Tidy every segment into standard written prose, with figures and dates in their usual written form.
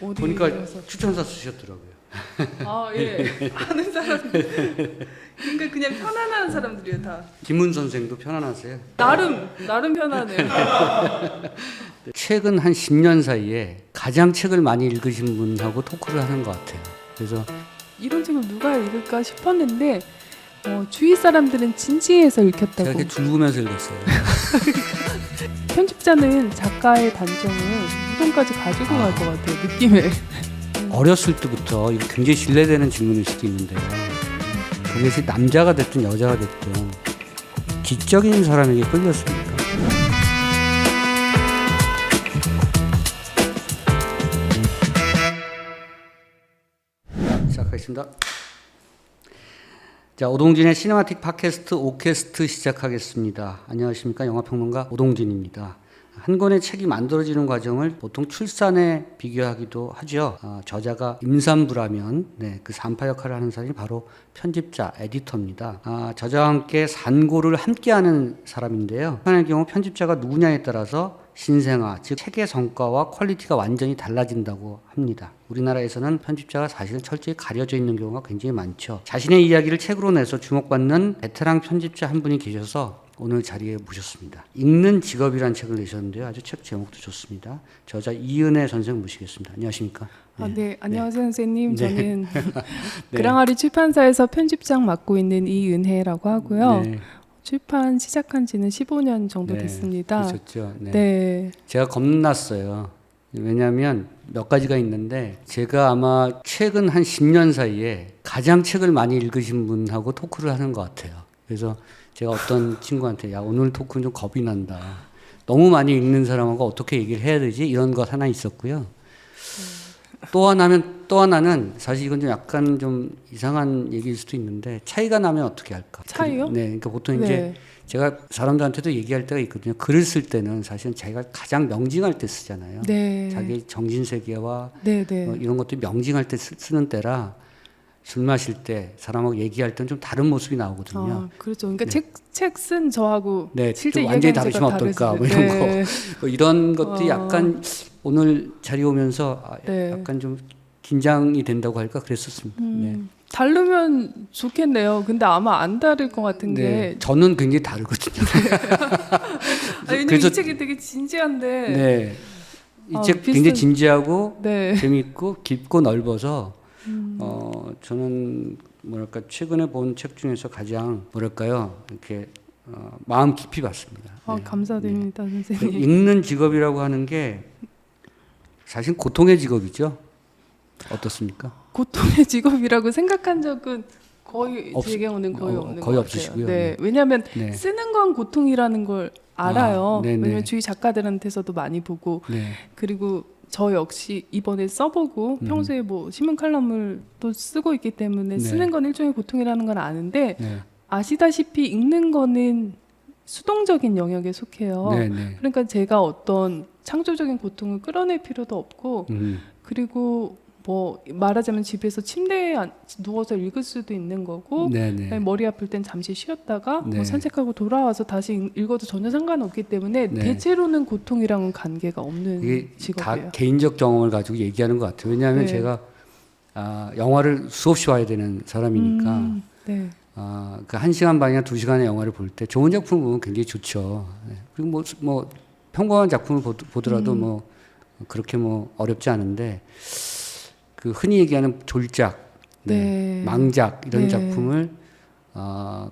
보니까 어디에서? 추천사 쓰셨더라고요. 아, 예. 아는 사람들. 그러니까 그냥 편안한 사람들이에요, 다. 김은 선생도 편안하세요? 나름 편하네요. 최근 한 10년 사이에 가장 책을 많이 읽으신 분하고 토크를 하는 것 같아요. 그래서 이런 책을 누가 읽을까 싶었는데 주위 사람들은 진지해서 제가 읽혔다고. 이렇게 줄구면서 읽었어요. 편집자는 작가의 단정을 무덤까지 가지고 갈 것 같아요, 느낌에. 어렸을 때부터 이거 굉장히 신뢰되는 질문일 수도 있는데요. 그것이 남자가 됐든 여자가 됐든 지적인 사람에게 끌렸습니까? 시작하겠습니다. 자, 오동진의 시네마틱 팟캐스트 오캐스트 시작하겠습니다. 안녕하십니까, 영화평론가 오동진입니다. 한 권의 책이 만들어지는 과정을 보통 출산에 비교하기도 하죠. 저자가 임산부라면 그 산파 역할을 하는 사람이 바로 편집자, 에디터입니다. 저자와 함께 산고를 함께하는 사람인데요. 한의 경우 편집자가 누구냐에 따라서 신생아, 즉 책의 성과와 퀄리티가 완전히 달라진다고 합니다. 우리나라에서는 편집자가 사실 철저히 가려져 있는 경우가 굉장히 많죠. 자신의 이야기를 책으로 내서 주목받는 베테랑 편집자 한 분이 계셔서 오늘 자리에 모셨습니다. 읽는 직업이라는 책을 내셨는데요. 아주 책 제목도 좋습니다. 저자 이은혜 선생 모시겠습니다. 안녕하십니까? 네, 안녕하세요, 선생님. 네. 저는 네. 그랑아리 출판사에서 편집장 맡고 있는 이은혜라고 하고요. 네. 출판 시작한 지는 15년 정도 네. 됐습니다. 그렇죠. 네. 네. 제가 겁났어요. 왜냐하면 몇 가지가 있는데 제가 아마 최근 한 10년 사이에 가장 책을 많이 읽으신 분하고 토크를 하는 것 같아요. 그래서 제가 어떤 친구한테 야, 오늘 토크는 좀 겁이 난다. 너무 많이 읽는 사람하고 어떻게 얘기를 해야 되지? 이런 것 하나 있었고요. 또 하나는 사실 이건 좀 약간 좀 이상한 얘기일 수도 있는데 차이가 나면 어떻게 할까? 차이요? 네, 그러니까 보통 네. 이제 제가 사람들한테도 얘기할 때가 있거든요. 글을 쓸 때는 사실은 자기가 가장 명징할 때 쓰잖아요. 네. 자기 정신세계와 네, 네. 이런 것들이 명징할 때 쓰는 때라 술 마실 때 사람하고 얘기할 때는 좀 다른 모습이 나오거든요. 그렇죠. 그러니까 네. 책 쓴 저하고 네, 실제 좀 완전히 이야기하는 다르시면 제가 어떨까? 뭐 다르시죠. 이런 네. 거. 뭐 이런 것들이 약간 오늘 자리 오면서 네. 약간 좀 긴장이 된다고 할까 그랬었습니다. 네. 다르면 좋겠네요. 근데 아마 안 다를 것 같은 네, 게. 저는 굉장히 다르거든요. 왜냐면 그래서- 이 책이 되게 진지한데. 네, 이 책 비슷한- 굉장히 진지하고 네. 재미있고 깊고 넓어서 저는 뭐랄까 최근에 본 책 중에서 가장 뭐랄까요 이렇게 마음 깊이 봤습니다. 네. 감사드립니다, 네. 선생님. 읽는 직업이라고 하는 게 사실 고통의 직업이죠. 어떻습니까? 고통의 직업이라고 생각한 적은 거의 제 경우는 거의 없는 거의 것 같아요. 없으시고요. 네. 네. 왜냐하면 네. 쓰는 건 고통이라는 걸 알아요. 네네. 왜냐면 주위 작가들한테서도 많이 보고 네. 그리고 저 역시 이번에 써보고 평소에 뭐 신문 칼럼을 또 쓰고 있기 때문에 네. 쓰는 건 일종의 고통이라는 건 아는데 네. 아시다시피 읽는 거는 수동적인 영역에 속해요. 네. 네. 그러니까 제가 어떤 창조적인 고통을 끌어낼 필요도 없고 그리고 뭐 말하자면 집에서 침대에 누워서 읽을 수도 있는 거고 네. 네. 그다음에 머리 아플 땐 잠시 쉬었다가 네. 뭐 산책하고 돌아와서 다시 읽어도 전혀 상관없기 때문에 네. 대체로는 고통이랑은 관계가 없는 이게 직업이에요. 다 개인적 경험을 가지고 얘기하는 것 같아요. 왜냐하면 네. 제가 영화를 수없이 봐야 되는 사람이니까 네. 그 1시간 반이나 2시간의 영화를 볼 때 좋은 작품을 보면 굉장히 좋죠. 네. 그리고 뭐 평범한 작품을 보더라도 뭐 그렇게 뭐 어렵지 않은데 그 흔히 얘기하는 졸작, 네. 망작 이런 네. 작품을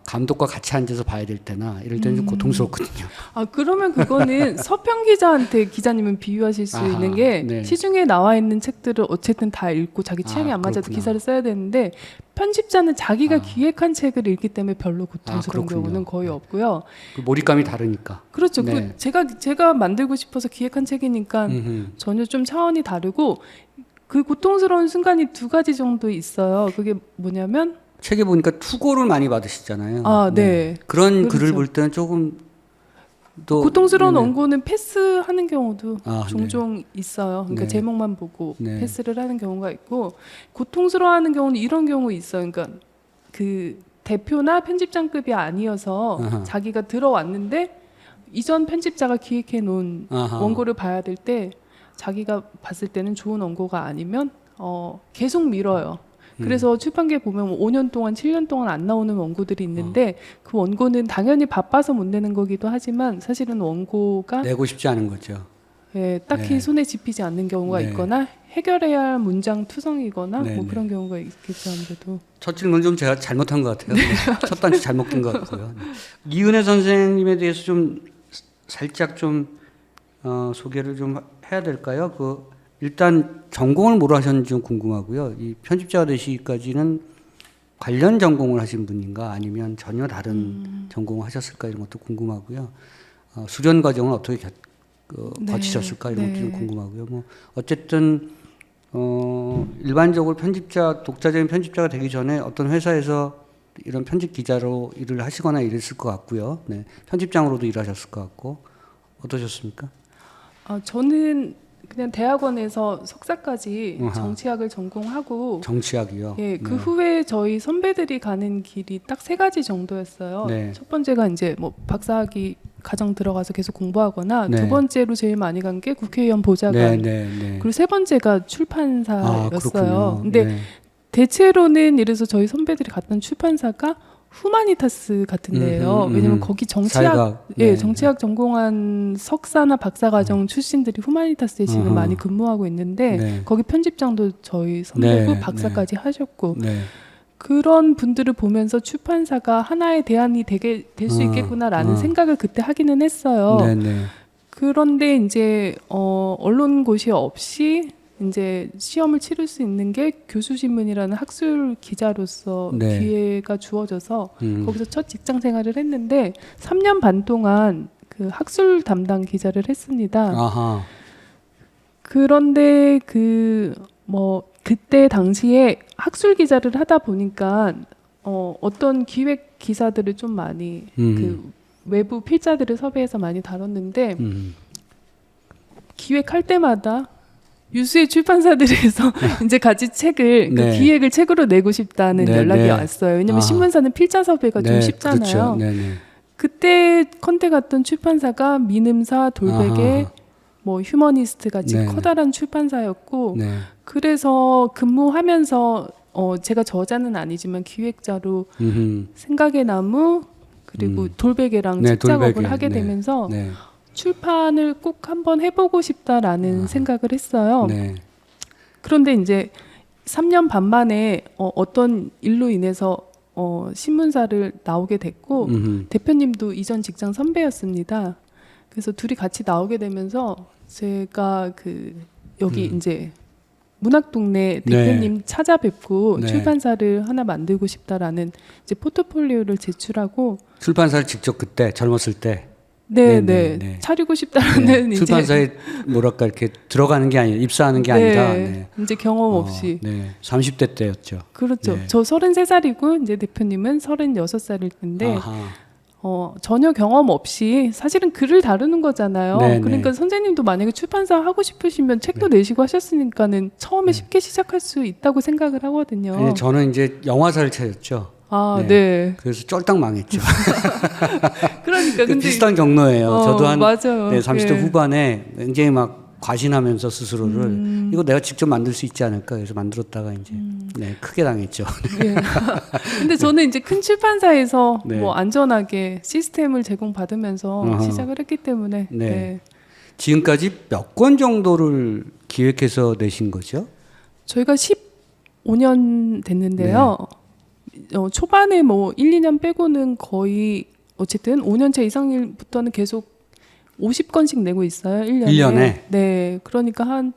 감독과 같이 앉아서 봐야 될 때나 이럴 때는 좀 고통스럽거든요. 그러면 그거는 서평 기자한테 기자님은 비유하실 수 아하, 있는 게 네. 시중에 나와 있는 책들을 어쨌든 다 읽고 자기 취향이 안 맞아도 그렇구나. 기사를 써야 되는데 편집자는 자기가 기획한 책을 읽기 때문에 별로 고통스러운 그렇군요. 경우는 거의 없고요. 그 몰입감이 다르니까. 그렇죠. 네. 제가 만들고 싶어서 기획한 책이니까 전혀 좀 차원이 다르고 그 고통스러운 순간이 두 가지 정도 있어요. 그게 뭐냐면 책에 보니까 투고를 많이 받으시잖아요. 네. 그런 그렇죠. 글을 볼 때는 조금 또 고통스러운 네네. 원고는 패스하는 경우도 네. 종종 있어요. 그러니까 네. 제목만 보고 네. 패스를 하는 경우가 있고 고통스러워하는 경우는 이런 경우 있어요. 그러니까 그 대표나 편집장급이 아니어서 아하. 자기가 들어왔는데 이전 편집자가 기획해 놓은 아하. 원고를 봐야 될 때 자기가 봤을 때는 좋은 원고가 아니면 계속 미뤄요. 그래서 출판계에 보면 5년 동안 7년 동안 안 나오는 원고들이 있는데 그 원고는 당연히 바빠서 못 내는 거기도 하지만 사실은 원고가 내고 싶지 않은 거죠. 예, 딱히 네. 손에 집히지 않는 경우가 네. 있거나 해결해야 할 문장 투성이거나 네, 뭐 네. 그런 경우가 있겠죠 아무래도. 첫 질문 좀 제가 잘못한 것 같아요. 첫 단추 잘못 낀 것 같고요. 이은혜 선생님에 대해서 좀 살짝 좀 소개를 좀 해야 될까요? 일단 전공을 뭐로 하셨는지 좀 궁금하고요. 이 편집자가 되시기까지는 관련 전공을 하신 분인가 아니면 전혀 다른 전공을 하셨을까 이런 것도 궁금하고요. 수련 과정을 어떻게 네, 거치셨을까 이런 것도 좀 네. 궁금하고요. 뭐 어쨌든 일반적으로 독자적인 편집자가 되기 전에 어떤 회사에서 이런 편집 기자로 일을 하시거나 이랬을 것 같고요. 네, 편집장으로도 일하셨을 것 같고 어떠셨습니까? 저는 그냥 대학원에서 석사까지 아하. 정치학을 전공하고 정치학이요. 예, 그 네. 후에 저희 선배들이 가는 길이 딱 3가지 정도였어요. 네. 첫 번째가 이제 뭐 박사학위 가정 들어가서 계속 공부하거나 네. 두 번째로 제일 많이 간 게 국회의원 보좌관. 네. 그리고 세 번째가 아, 출판사였어요. 그렇군요. 근데 네. 대체로는 이래서 저희 선배들이 갔던 출판사가 후마니타스 같은 데예요. 왜냐면 거기 정치학 사회학, 예, 네. 정치학 전공한 석사나 박사 과정 출신들이 후마니타스에 지금 어허. 많이 근무하고 있는데 네. 거기 편집장도 저희 선배고 네, 박사까지 하셨고 네. 그런 분들을 보면서 출판사가 하나의 대안이 될 수 있겠구나라는 생각을 그때 하기는 했어요. 네. 그런데 이제 언론고시 없이 이제 시험을 치를 수 있는 게 교수신문이라는 학술 기자로서 네. 기회가 주어져서 거기서 첫 직장 생활을 했는데 3년 반 동안 그 학술 담당 기자를 했습니다. 아하. 그런데 그때 당시에 학술 기자를 하다 보니까 어떤 기획 기사들을 좀 많이 그 외부 필자들을 섭외해서 많이 다뤘는데 기획할 때마다 유수의 출판사들에서 이제 같이 책을 네. 그 기획을 책으로 내고 싶다는 네, 연락이 네. 왔어요. 왜냐면 아. 신문사는 필자 섭외가 좀 네, 쉽잖아요. 그렇죠. 네네. 그때 컨택 갔던 출판사가 민음사, 돌베개, 아하. 뭐 휴머니스트 같이 네. 커다란 출판사였고 네. 그래서 근무하면서 제가 저자는 아니지만 기획자로 생각의 나무 그리고 돌베개랑 네, 책 작업을 돌베개. 하게 네. 되면서 네. 출판을 꼭 한번 해보고 싶다라는 생각을 했어요. 네. 그런데 이제 3년 반 만에 어떤 일로 인해서 신문사를 나오게 됐고 대표님도 이전 직장 선배였습니다. 그래서 둘이 같이 나오게 되면서 제가 여기 이제 문학동네 대표님 찾아뵙고 네. 출판사를 하나 만들고 싶다라는 이제 포트폴리오를 제출하고 출판사를 직접 그때 젊었을 때 네. 차리고 싶다라는 이제 출판사에 뭐랄까 이렇게 들어가는 게 아니라 입사하는 게 아니라 네. 이제 경험 없이 30대 때였죠. 그렇죠. 네. 저 33살이고 이제 대표님은 36살일 텐데 아하. 전혀 경험 없이 사실은 글을 다루는 거잖아요. 네, 그러니까 네. 선생님도 만약에 출판사 하고 싶으시면 책도 내시고 하셨으니까는 처음에 쉽게 시작할 수 있다고 생각을 하거든요. 아니, 저는 이제 영화사를 차렸죠. 네. 그래서 쫄딱 망했죠. 그러니까 근데 비슷한 경로예요. 저도 한 맞아요. 30대 예. 후반에 굉장히 막 과신하면서 스스로를 이거 내가 직접 만들 수 있지 않을까 해서 만들었다가 이제 크게 당했죠. 예. 근데 저는 이제 큰 출판사에서 네. 뭐 안전하게 시스템을 제공받으면서 어허. 시작을 했기 때문에 네. 지금까지 몇 권 정도를 기획해서 내신 거죠? 저희가 15년 됐는데요. 초반에 뭐 1, 2년 빼고는 거의 어쨌든 5년차 이상부터는 계속 50건씩 내고 있어요. 1년에. 1년에? 네. 그러니까 한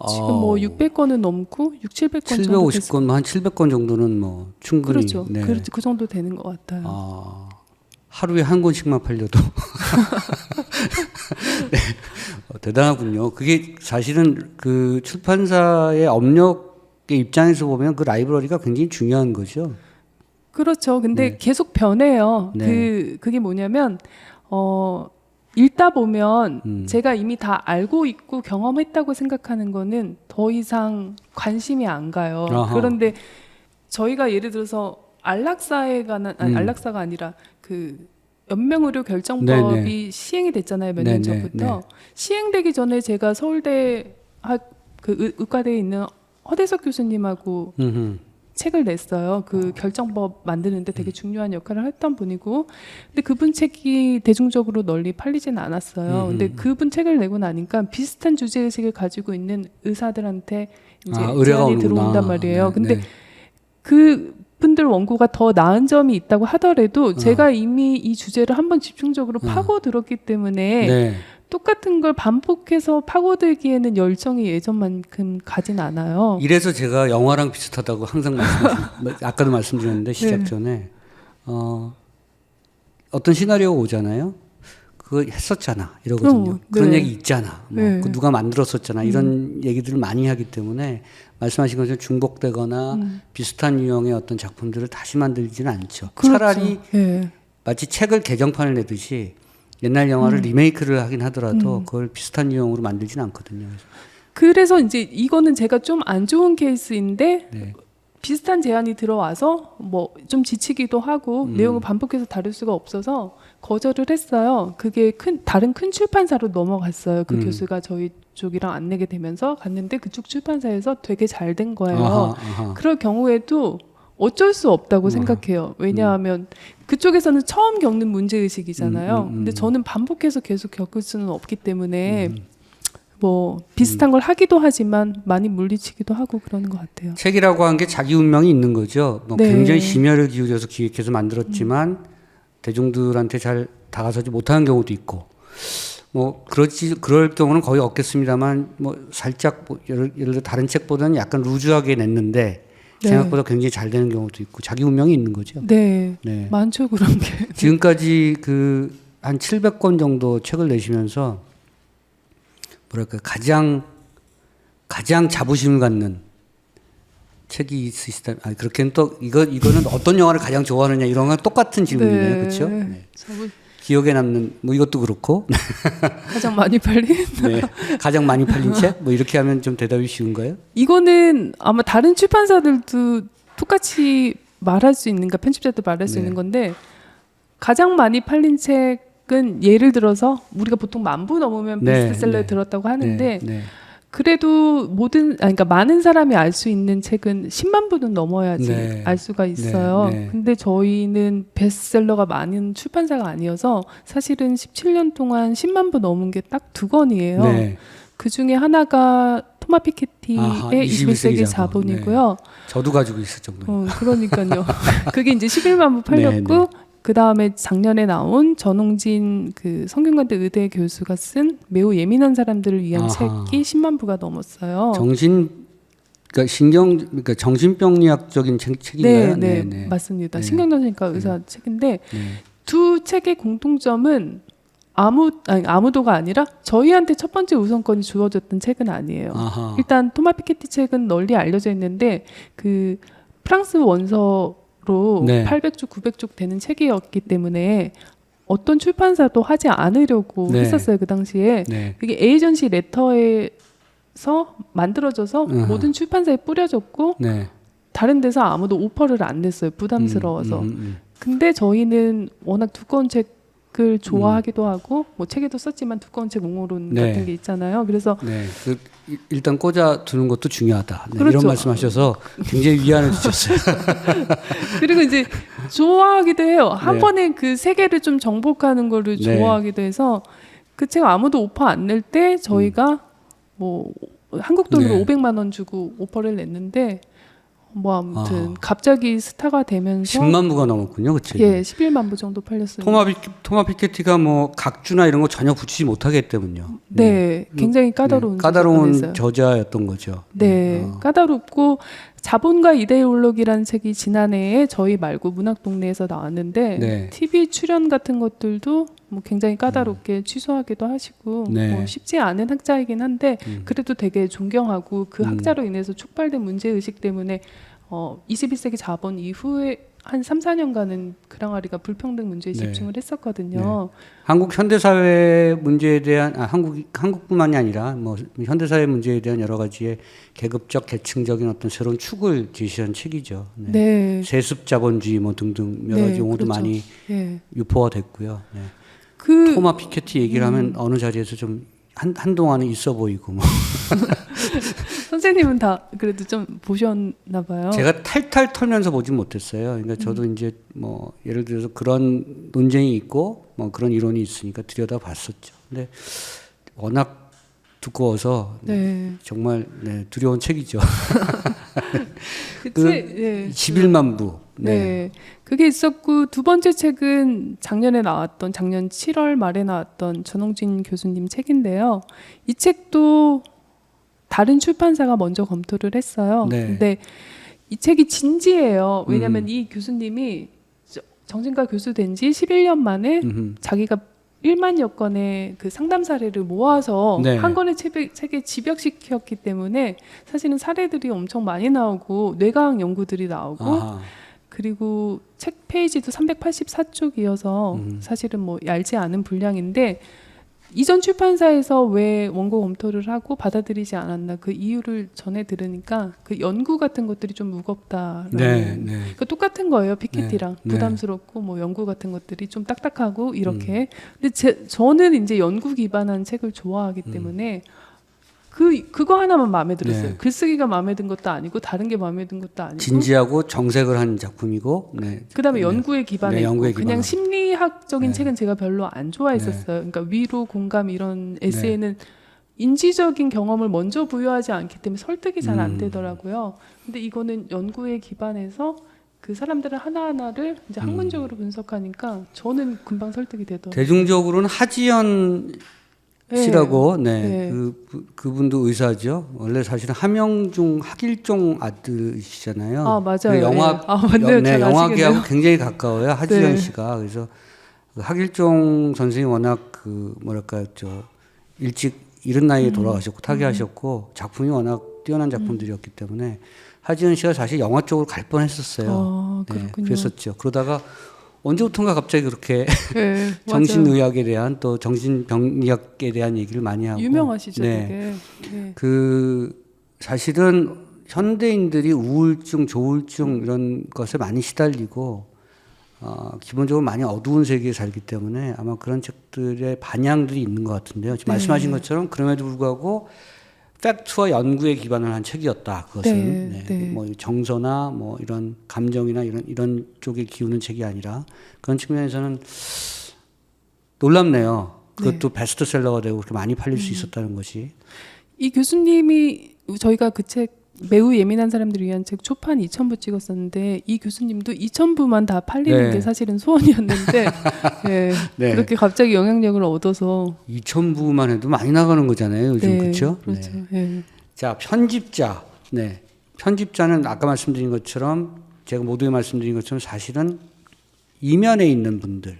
지금 뭐 600건은 넘고 6, 700건 정도 됐을 750건, 한 700건 정도는 뭐 충분히. 그렇죠. 네. 그렇죠. 그 정도 되는 것 같아요. 하루에 한 권씩만 팔려도 네. 대단하군요. 그게 사실은 그 출판사의 업력의 입장에서 보면 그 라이브러리가 굉장히 중요한 거죠. 그렇죠. 근데 네. 계속 변해요. 네. 그게 뭐냐면 읽다 보면 제가 이미 다 알고 있고 경험했다고 생각하는 거는 더 이상 관심이 안 가요. 아하. 그런데 저희가 예를 들어서 안락사에 관한 아니, 안락사가 아니라 그 연명의료 결정법이 시행이 됐잖아요. 몇 년 네네, 전부터. 시행되기 전에 제가 서울대 의과대에 있는 허대석 교수님하고 음흠. 책을 냈어요. 그 결정법 만드는데 되게 중요한 역할을 했던 분이고, 근데 그분 책이 대중적으로 널리 팔리지는 않았어요. 근데 그분 책을 내고 나니까 비슷한 주제 의식을 가지고 있는 의사들한테 이제 의뢰가 제안이 오는구나. 들어온단 말이에요. 네, 근데 네. 그 분들 원고가 더 나은 점이 있다고 하더라도 제가 이미 이 주제를 한번 집중적으로 파고들었기 때문에 네. 똑같은 걸 반복해서 파고들기에는 열정이 예전만큼 가진 않아요. 이래서 제가 영화랑 비슷하다고 항상 아까도 말씀드렸는데 시작 전에 어떤 시나리오가 오잖아요. 그거 했었잖아 이러거든요. 그런 네. 얘기 있잖아. 뭐 네. 그 누가 만들었었잖아. 이런 얘기들을 많이 하기 때문에 말씀하신 것처럼 중복되거나 비슷한 유형의 어떤 작품들을 다시 만들지는 않죠. 그렇죠. 차라리 예. 마치 책을 개정판을 내듯이 옛날 영화를 리메이크를 하긴 하더라도 그걸 비슷한 유형으로 만들지는 않거든요. 그래서 이제 이거는 제가 좀 안 좋은 케이스인데 네. 비슷한 제안이 들어와서 뭐 좀 지치기도 하고 내용을 반복해서 다룰 수가 없어서 거절을 했어요. 그게 다른 큰 출판사로 넘어갔어요. 그 교수가 저희 쪽이랑 안 내게 되면서 갔는데 그쪽 출판사에서 되게 잘 된 거예요. 아하. 그럴 경우에도 어쩔 수 없다고 생각해요. 왜냐하면 그쪽에서는 처음 겪는 문제의식이잖아요. 근데 저는 반복해서 계속 겪을 수는 없기 때문에 뭐 비슷한 걸 하기도 하지만 많이 물리치기도 하고 그러는 것 같아요. 책이라고 한 게 자기 운명이 있는 거죠. 뭐 네. 굉장히 심혈을 기울여서 기획해서 만들었지만 대중들한테 잘 다가서지 못하는 경우도 있고, 뭐 그럴 경우는 거의 없겠습니다만, 뭐 살짝 뭐 예를 들어 다른 책보다는 약간 루즈하게 냈는데 네. 생각보다 굉장히 잘 되는 경우도 있고, 자기 운명이 있는 거죠. 네, 네. 많죠 그런 게. 지금까지 한 700권 정도 책을 내시면서 뭐랄까 가장 자부심을 갖는 책이 있으시다. 그렇게는 또 이거는 어떤 영화를 가장 좋아하느냐 이런 건 똑같은 질문이네요, 네. 그렇죠? 네. 저도 기억에 남는 뭐 이것도 그렇고 가장 많이 팔린 네. 가장 많이 팔린 책 뭐 이렇게 하면 좀 대답이 쉬운가요? 이거는 아마 다른 출판사들도 똑같이 말할 수 있는가 편집자도 말할 수 네. 있는 건데 가장 많이 팔린 책은 예를 들어서 우리가 보통 10,000부 넘으면 네, 베스트셀러에 네. 들었다고 하는데 네. 그래도 그러니까 많은 사람이 알 수 있는 책은 10만 부는 넘어야지 네. 알 수가 있어요. 네. 근데 저희는 베스트셀러가 많은 출판사가 아니어서 사실은 17년 동안 10만 부 넘은 게 딱 2권이에요. 네. 그 중에 하나가 토마 피케티의 아하, 21세기 자본이고요. 저도 가지고 있을 정도. 그러니까요. 그게 이제 11만 부 팔렸고 네, 네. 그 다음에 작년에 나온 전홍진 그 성균관대 의대 교수가 쓴 매우 예민한 사람들을 위한 아하. 책이 10만 부가 넘었어요. 그러니까 정신병리학적인 책인가요? 네, 맞습니다. 네. 신경정신과 의사 책인데 네. 두 책의 공통점은 아무도가 아니라 저희한테 첫 번째 우선권이 주어졌던 책은 아니에요. 아하. 일단 토마 피케티 책은 널리 알려져 있는데 그 프랑스 원서로 네. 800쪽, 900쪽 되는 책이었기 때문에 어떤 출판사도 하지 않으려고 네. 했었어요 그 당시에. 네. 그게 에이전시 레터에서 만들어져서 으흠. 모든 출판사에 뿌려졌고 네. 다른 데서 아무도 오퍼를 안 냈어요 부담스러워서. 근데 저희는 워낙 두꺼운 책을 좋아하기도 하고 뭐 책에도 썼지만 두꺼운 책 옹호론 네. 같은 게 있잖아요. 그래서 네. 일단 꽂아 두는 것도 중요하다. 네, 그렇죠. 이런 말씀하셔서 굉장히 위안을 주셨어요. 그리고 이제 좋아하기도 해요. 한 네. 번에 그 세계를 좀 정복하는 거를 네. 좋아하기도 해서 그 책 아무도 오퍼 안 낼 때 저희가 뭐 한국 돈으로 네. 500만 원 주고 오퍼를 냈는데 뭐 아무튼 갑자기 스타가 되면서 10만 부가 넘었군요, 그치? 예, 11만 부 정도 팔렸어요. 토마 피케티가 뭐 각주나 이런 거 전혀 붙이지 못하기 때문요. 네, 굉장히 까다로운 까다로운 저작권이었어요. 저자였던 거죠. 네, 까다롭고 자본과 이데올로기라는 책이 지난해에 저희 말고 문학동네에서 나왔는데 네. TV 출연 같은 것들도 뭐 굉장히 까다롭게 취소하기도 하시고 네. 뭐 쉽지 않은 학자이긴 한데 그래도 되게 존경하고 그 학자로 인해서 촉발된 문제 의식 때문에 21세기 자본 이후에 한 3, 4년간은 그랑아리가 불평등 문제에 네. 집중을 했었거든요. 한국 현대사회 문제에 대한 한국뿐만이 아니라 뭐 현대사회 문제에 대한 여러 가지의 계급적 계층적인 어떤 새로운 축을 제시한 책이죠. 네. 네. 세습 자본주의 뭐 등등 여러 가지 네, 용어도 그렇죠. 많이 예. 유포가 됐고요. 네. 그 토마 피케티 얘기를 하면 어느 자리에서 좀 한동안은 있어 보이고 뭐. 선생님은 다 그래도 좀 보셨나 봐요. 제가 탈탈 털면서 보진 못했어요. 그러니까 저도 이제 뭐 예를 들어서 그런 논쟁이 있고 뭐 그런 이론이 있으니까 들여다 봤었죠. 근데 워낙 두꺼워서 네. 정말 두려운 책이죠. 그 그 책, 예. 11만 부. 네. 그게 있었고 두 번째 책은 작년 7월 말에 나왔던 전홍진 교수님 책인데요. 이 책도 다른 출판사가 먼저 검토를 했어요. 네. 근데 이 책이 진지해요. 왜냐하면 이 교수님이 정신과 교수 된 지 11년 만에 자기가 1만여 건의 그 상담 사례를 모아서 네. 한 권의 책에 집약시켰기 때문에 사실은 사례들이 엄청 많이 나오고 뇌과학 연구들이 나오고 아하. 그리고 책 페이지도 384쪽이어서 사실은 뭐 얇지 않은 분량인데 이전 출판사에서 왜 원고 검토를 하고 받아들이지 않았나 그 이유를 전해 들으니까 그 연구 같은 것들이 좀 무겁다라는 네, 네. 그러니까 똑같은 거예요. 피케티랑 네. 부담스럽고 뭐 연구 같은 것들이 좀 딱딱하고 이렇게. 근데 저는 이제 연구 기반한 책을 좋아하기 때문에 그거 하나만 마음에 들었어요. 네. 글쓰기가 마음에 든 것도 아니고 다른 게 마음에 든 것도 아니고. 진지하고 정색을 한 작품이고, 네. 그다음에 네. 연구에 기반해 네, 있고 연구에 그냥 기반하고. 심리학적인 네. 책은 제가 별로 안 좋아했었어요. 그러니까 위로 공감 이런 에세이는 인지적인 경험을 먼저 부여하지 않기 때문에 설득이 잘 안 되더라고요. 근데 이거는 연구에 기반해서 그 사람들을 하나하나를 이제 학문적으로 분석하니까 저는 금방 설득이 되더라고요. 대중적으로는 하지연 네. 씨라고, 네. 그분도 의사죠. 원래 사실은 함영중 학일종 아들이시잖아요. 아, 맞아요. 그 영화, 예. 아, 맞네요. 잘 영화계하고 아시겠네요. 굉장히 가까워요. 하지연 네. 씨가. 그래서 그 학일종 선생님이 워낙 일찍 이른 나이에 돌아가셨고 타계하셨고 작품이 워낙 뛰어난 작품들이었기 때문에 하지연 씨가 사실 영화 쪽으로 갈 뻔했었어요. 아, 그렇군요. 그랬었죠. 그러다가 언제부턴가 갑자기 그렇게 네, 정신의학에 대한 또 정신병리학에 대한 얘기를 많이 하고 유명하시죠, 네. 되게. 네. 그 사실은 현대인들이 우울증, 조울증 이런 것에 많이 시달리고 기본적으로 많이 어두운 세계에 살기 때문에 아마 그런 책들의 반향들이 있는 것 같은데요. 지금 말씀하신 것처럼 그럼에도 불구하고 팩트와 연구에 기반을 한 책이었다. 그것은 뭐 정서나 뭐 이런 감정이나 이런 쪽에 기우는 책이 아니라 그런 측면에서는 놀랍네요. 그것도 베스트셀러가 되고 그렇게 많이 팔릴 수 있었다는 것이. 이 교수님이 저희가 그 책 매우 예민한 사람들을 위한 책 초판 2,000부 찍었었는데 이 교수님도 2,000부만 다 팔리는 게 사실은 소원이었는데 그렇게 갑자기 영향력을 얻어서 2,000부만 해도 많이 나가는 거잖아요. 요즘 그렇죠? 그렇죠. 자, 편집자. 네. 편집자는 아까 말씀드린 것처럼 제가 모두에 말씀드린 것처럼 사실은 이면에 있는 분들,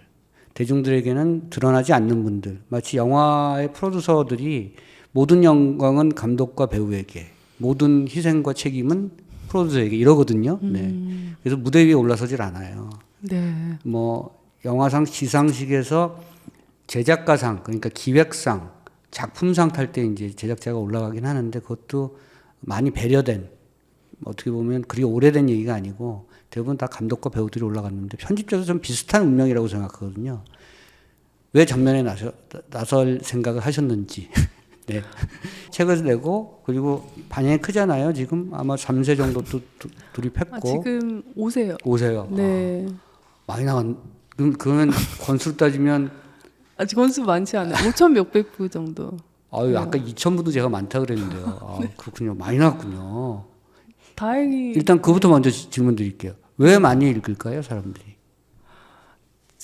대중들에게는 드러나지 않는 분들, 마치 영화의 프로듀서들이 모든 영광은 감독과 배우에게, 모든 희생과 책임은 프로듀서에게 이러거든요. 그래서 무대 위에 올라서질 않아요. 뭐 영화상 시상식에서 제작가상, 그러니까 기획상, 작품상 탈 때 이제 제작자가 올라가긴 하는데 그것도 많이 배려된, 어떻게 보면 그리 오래된 얘기가 아니고 대부분 다 감독과 배우들이 올라갔는데 편집자도 좀 비슷한 운명이라고 생각하거든요. 왜 전면에 나설 생각을 하셨는지. 네. 책을 내고 그리고 반향이 크잖아요. 지금 아마 3세 정도 또 돌입했고. 지금 5세요. 5세요. 네. 많이 나간. 그러면 권수로 따지면 아직 권수 많지 않아요. 5천 몇백 부 정도. 아유, 아까 2,000부도 제가 많다 그랬는데요. 그렇군요. 많이 나왔군요. 다행히 일단 그부터 먼저 질문 드릴게요. 왜 많이 읽을까요, 사람들이?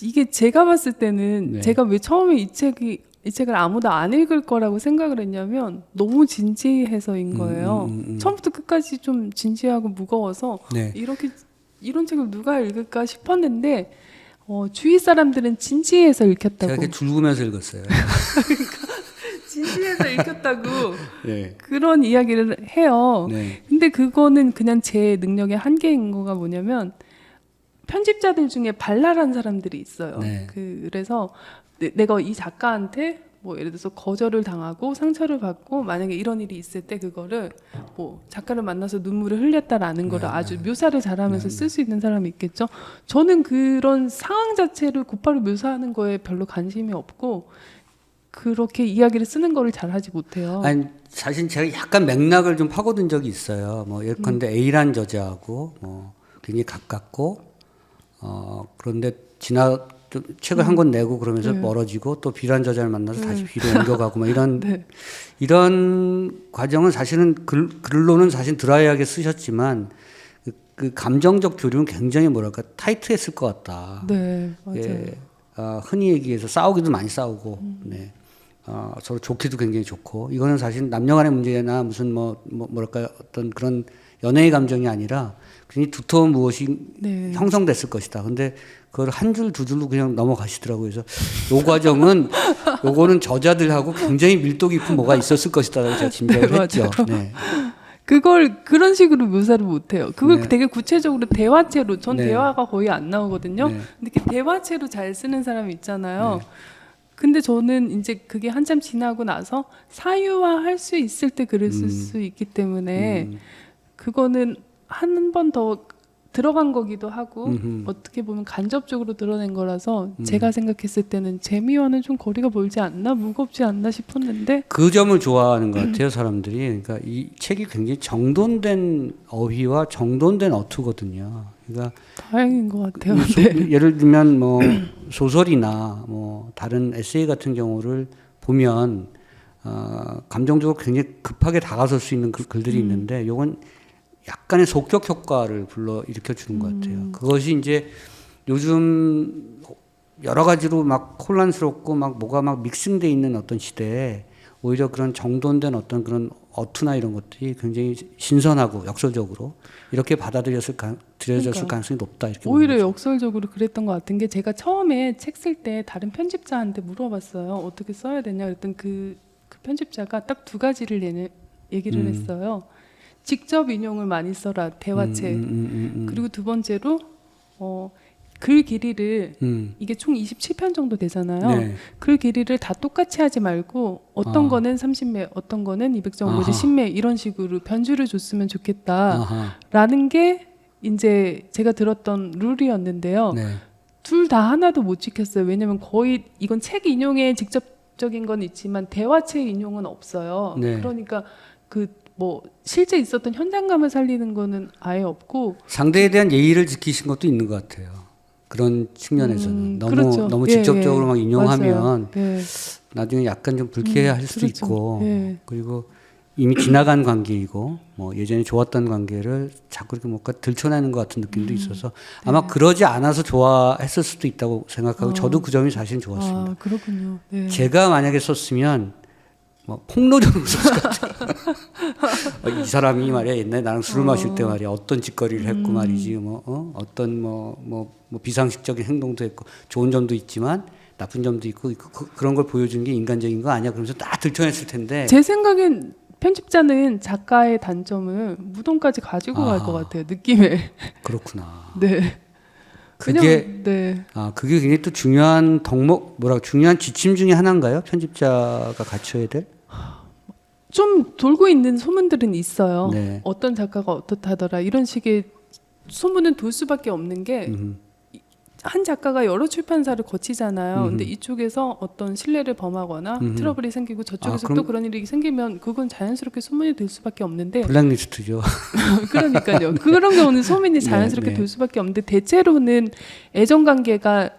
이게 제가 봤을 때는 제가 왜 처음에 이 책을 아무도 안 읽을 거라고 생각을 했냐면 너무 진지해서인 거예요. 처음부터 끝까지 좀 진지하고 무거워서 이런 책을 누가 읽을까 싶었는데 주위 사람들은 진지해서 읽혔다고. 제가 이렇게 줄구면서 읽었어요. 진지해서 읽혔다고 그런 이야기를 해요. 네. 근데 그거는 그냥 제 능력의 한계인 거가 뭐냐면 편집자들 중에 발랄한 사람들이 있어요. 네. 그래서 내가 이 작가한테 뭐 예를 들어서 거절을 당하고 상처를 받고 만약에 이런 일이 있을 때 그거를 뭐 작가를 만나서 눈물을 흘렸다라는 거를 아주 묘사를 잘하면서 쓸 수 있는 사람이 있겠죠. 저는 그런 상황 자체를 곧바로 묘사하는 거에 별로 관심이 없고 그렇게 이야기를 쓰는 거를 잘하지 못해요. 아니 사실 제가 약간 맥락을 좀 파고든 적이 있어요. 뭐 예컨대 A란 저자하고 뭐 굉장히 가깝고 그런데 좀 책을 한 권 내고 그러면서 멀어지고 또 B란 저자를 만나서 다시 B로 옮겨가고 뭐 이런 네. 이런 과정은 사실은 글로는 사실 드라이하게 쓰셨지만 그 감정적 교류는 굉장히 뭐랄까 타이트했을 것 같다. 네, 맞아요. 예, 흔히 얘기해서 싸우기도 많이 싸우고, 네. 서로 좋기도 굉장히 좋고, 이거는 사실 남녀간의 문제나 무슨 뭐랄까 어떤 그런 연애의 감정이 아니라 굉장히 두터운 무엇이 네. 형성됐을 것이다. 근데 그걸 한 줄 두 줄로 그냥 넘어가시더라고요. 그래서 요 과정은 요거는 저자들하고 굉장히 밀도 깊은 뭐가 있었을 것이다라고 제가 짐작을 했죠. 네. 그걸 그런 식으로 묘사를 못해요. 그걸 네. 되게 구체적으로 대화체로, 전 네. 대화가 거의 안 나오거든요. 네. 근데 이렇게 대화체로 잘 쓰는 사람이 있잖아요. 네. 근데 저는 이제 그게 한참 지나고 나서 사유화할 수 있을 때 글을 쓸 수 있기 때문에 그거는 한 번 더 들어간 거기도 하고 어떻게 보면 간접적으로 드러낸 거라서 제가 생각했을 때는 재미와는 좀 거리가 멀지 않나 무겁지 않나 싶었는데 그 점을 좋아하는 것 같아요, 사람들이. 그러니까 이 책이 굉장히 정돈된 어휘와 정돈된 어투거든요. 그러니까 다행인 것 같아요. 네. 예를 들면 뭐 소설이나 뭐 다른 에세이 같은 경우를 보면 감정적으로 굉장히 급하게 다가설 수 있는 글들이 있는데 요건 약간의 속격 효과를 불러 일으켜 주는 것 같아요. 그것이 이제 요즘 여러 가지로 막 혼란스럽고 막 뭐가 막 믹싱돼 있는 어떤 시대에 오히려 그런 정돈된 어떤 그런 어투나 이런 것들이 굉장히 신선하고 역설적으로 이렇게 받아들여졌을 그러니까. 가능성이 높다 이렇게 오히려 보는 거죠. 역설적으로 그랬던 것 같은 게 제가 처음에 책 쓸 때 다른 편집자한테 물어봤어요. 어떻게 써야 되냐 그랬더니 그 편집자가 딱 두 가지를 얘기를 했어요. 직접 인용을 많이 써라 대화책. 그리고 두 번째로 글 길이를 이게 총 27편 정도 되잖아요. 네. 글 길이를 다 똑같이 하지 말고 어떤 거는 30매, 어떤 거는 200정도지 10매 이런 식으로 변주를 줬으면 좋겠다라는 게 이제 제가 들었던 룰이었는데요. 네. 둘 다 하나도 못 지켰어요. 왜냐면 거의 이건 책 인용에 직접적인 건 있지만 대화책 인용은 없어요. 네. 그러니까 그 뭐 실제 있었던 현장감을 살리는 거는 아예 없고 상대에 대한 예의를 지키신 것도 있는 것 같아요. 그런 측면에서는 그렇죠. 너무 예, 직접적으로 예. 막 인용하면 예. 나중에 약간 좀 불쾌할 수도 그렇죠. 있고 예. 그리고 이미 지나간 관계이고 뭐 예전에 좋았던 관계를 자꾸 이렇게 뭔가 들춰내는 것 같은 느낌도 있어서 아마 그러지 않아서 좋아했을 수도 있다고 생각하고 저도 그 점이 사실은 좋았습니다. 아, 그렇군요. 네. 제가 만약에 썼으면 뭐 폭로적으로 썼을 것 같아요. 이 사람이 말이야 옛날에 나랑 술을 마실 때 말이야 어떤 짓거리를 했고 말이지 어떤 뭐 비상식적인 행동도 했고 좋은 점도 있지만 나쁜 점도 있고 그런 걸 보여주는 게 인간적인 거 아니야 그러면서 딱 들춰냈을 텐데 제 생각엔 편집자는 작가의 단점을 무덤까지 가지고 갈 것 같아요. 느낌에. 그렇구나. 네. 그게 왜냐면, 네. 그게 굉장히 또 중요한 중요한 지침 중에 하나인가요? 편집자가 갖춰야 될? 좀 돌고 있는 소문들은 있어요. 네. 어떤 작가가 어떻다더라 이런 식의 소문은 돌 수밖에 없는 게 한 작가가 여러 출판사를 거치잖아요. 근데 이쪽에서 어떤 신뢰를 범하거나 트러블이 생기고 저쪽에서 그럼 또 그런 일이 생기면 그건 자연스럽게 소문이 될 수밖에 없는데 블랙리스트죠. 그러니까요. 그런 경우는 소문이 자연스럽게 네. 될 수밖에 없는데 대체로는 애정 관계가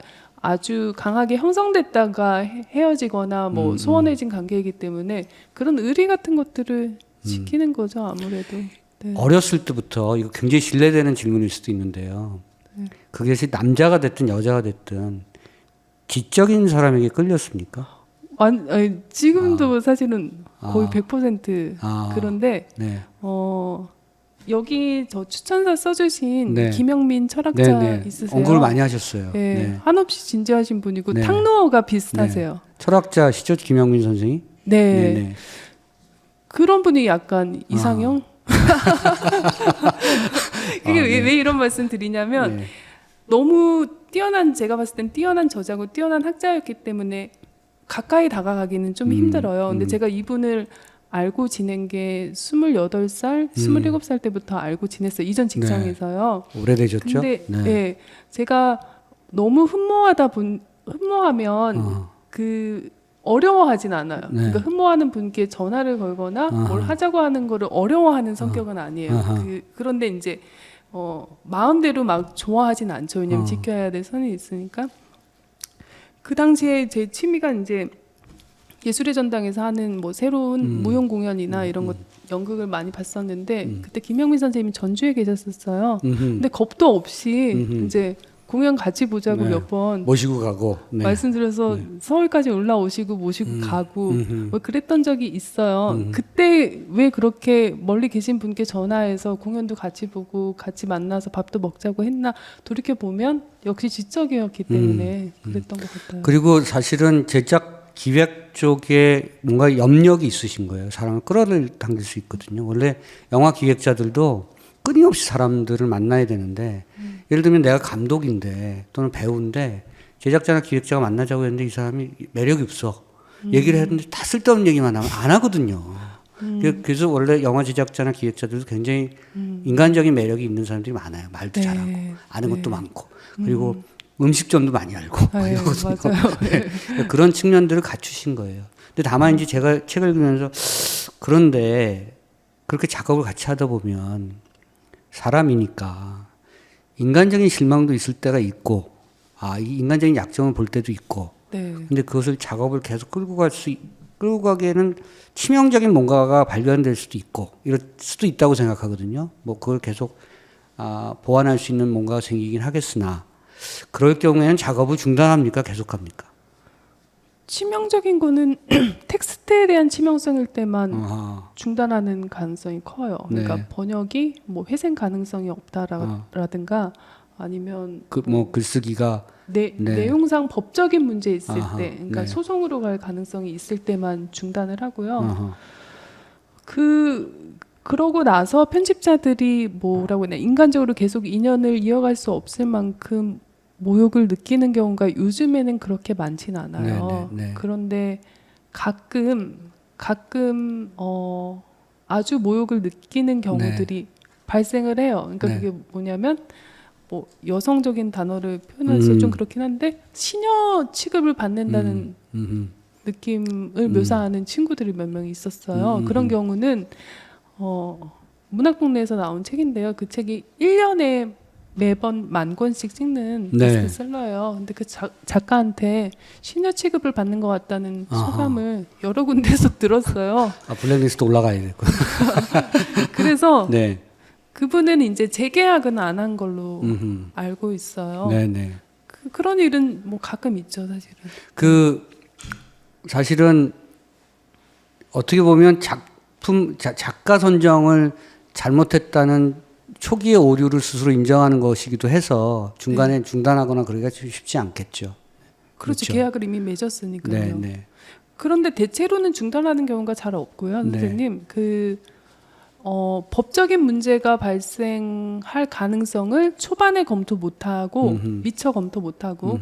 아주 강하게 형성됐다가 헤어지거나 뭐 소원해진 관계이기 때문에 그런 의리 같은 것들을 지키는 거죠 아무래도. 네. 어렸을 때부터 이거 굉장히 신뢰되는 질문일 수도 있는데요. 그것이 남자가 됐든 여자가 됐든 지적인 사람에게 끌렸습니까? 아니, 지금도 사실은 거의 100% 그런데 네. 여기 저 추천사 써주신 네. 김영민 철학자 있으세요? 언급을 많이 하셨어요. 네. 네. 한없이 진지하신 분이고 네. 탕로어가 비슷하세요. 철학자시죠, 김영민 선생이? 네. 네. 그런 분이 약간 이상형? 그게 왜 이런 말씀 드리냐면 네. 너무 뛰어난 제가 봤을 땐 뛰어난 저자고 뛰어난 학자였기 때문에 가까이 다가가기는 좀 힘들어요. 근데 제가 이분을 알고 지낸 게 28살, 27살 때부터 알고 지냈어요. 이전 직장에서요. 오래되셨죠? 근데 네. 제가 너무 흠모하면 그 어려워하진 않아요. 그러니까 흠모하는 분께 전화를 걸거나 뭘 하자고 하는 거를 어려워하는 성격은 아니에요. 그런데 이제 마음대로 막 좋아하진 않죠. 왜냐면 지켜야 될 선이 있으니까. 그 당시에 제 취미가 이제 예술의 전당에서 하는 뭐 새로운 무용 공연이나 이런 것 연극을 많이 봤었는데 그때 김영민 선생님이 전주에 계셨었어요. 근데 겁도 없이 이제 공연 같이 보자고 몇 번 모시고 가고 말씀드려서 서울까지 올라오시고 모시고 가고 뭐 그랬던 적이 있어요. 그때 왜 그렇게 멀리 계신 분께 전화해서 공연도 같이 보고 같이 만나서 밥도 먹자고 했나 돌이켜 보면 역시 지적이었기 때문에 그랬던 것 같아요. 그리고 사실은 제작 기획 쪽에 뭔가 염력이 있으신 거예요. 사람을 끌어당길 수 있거든요. 원래 영화 기획자들도 끊임없이 사람들을 만나야 되는데 예를 들면 내가 감독인데 또는 배우인데 제작자나 기획자가 만나자고 했는데 이 사람이 매력이 없어. 얘기를 했는데 다 쓸데없는 얘기만 하면 안 하거든요. 그래서 원래 영화 제작자나 기획자들도 굉장히 인간적인 매력이 있는 사람들이 많아요. 말도 잘하고 아는 것도 많고 그리고 음식점도 많이 알고 이러거든요. 맞아요. 네. 그런 측면들을 갖추신 거예요. 근데 다만 이제 제가 책을 읽으면서 그런데 그렇게 작업을 같이 하다 보면 사람이니까 인간적인 실망도 있을 때가 있고 이 인간적인 약점을 볼 때도 있고 근데 그것을 작업을 계속 끌고 가기에는 치명적인 뭔가가 발견될 수도 있고 이럴 수도 있다고 생각하거든요. 뭐 그걸 계속 보완할 수 있는 뭔가가 생기긴 하겠으나 그럴 경우에는 작업을 중단합니까? 계속합니까? 치명적인 거는 텍스트에 대한 치명성일 때만 중단하는 가능성이 커요. 그러니까 번역이 뭐 회생 가능성이 없다라든가 아니면 뭐 글쓰기가 내용상 법적인 문제 있을 때, 그러니까 소송으로 갈 가능성이 있을 때만 중단을 하고요. 그러고 나서 편집자들이 뭐라고 해야 되나 인간적으로 계속 인연을 이어갈 수 없을 만큼 모욕을 느끼는 경우가 요즘에는 그렇게 많진 않아요. 그런데 가끔 아주 모욕을 느끼는 경우들이 발생을 해요. 그러니까 그게 뭐냐면 뭐 여성적인 단어를 표현해서 좀 그렇긴 한데 시녀 취급을 받는다는 느낌을 묘사하는 친구들이 몇 명 있었어요. 그런 경우는 문학동네에서 나온 책인데요. 그 책이 1년에 매번 10,000권씩 찍는 베스트셀러예요. 근데 그 작가한테 시녀 취급을 받는 것 같다는 소감을 여러 군데서 들었어요. 블랙리스트 올라가야 되고. 그래서 그분은 이제 재계약은 안 한 걸로 알고 있어요. 그런 일은 뭐 가끔 있죠, 사실은. 사실은 어떻게 보면 작가 선정을 잘못했다는 초기의 오류를 스스로 인정하는 것이기도 해서 중간에 중단하거나 그러기가 쉽지 않겠죠. 그렇죠. 계약을 이미 맺었으니까요. 그런데 대체로는 중단하는 경우가 잘 없고요, 선생님. 법적인 문제가 발생할 가능성을 초반에 검토 못하고 미처 검토 못하고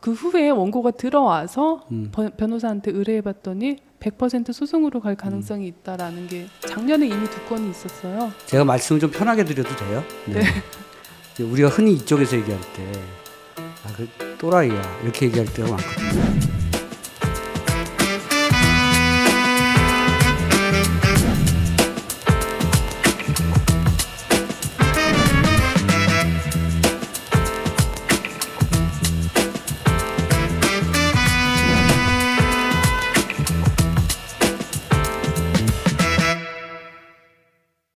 그 후에 원고가 들어와서 변호사한테 의뢰해봤더니 100% 소송으로 갈 가능성이 있다라는 게 작년에 이미 2건이 있었어요. 제가 말씀을 좀 편하게 드려도 돼요? 우리가 흔히 이쪽에서 얘기할 때 그 또라이야 이렇게 얘기할 때가 많거든요.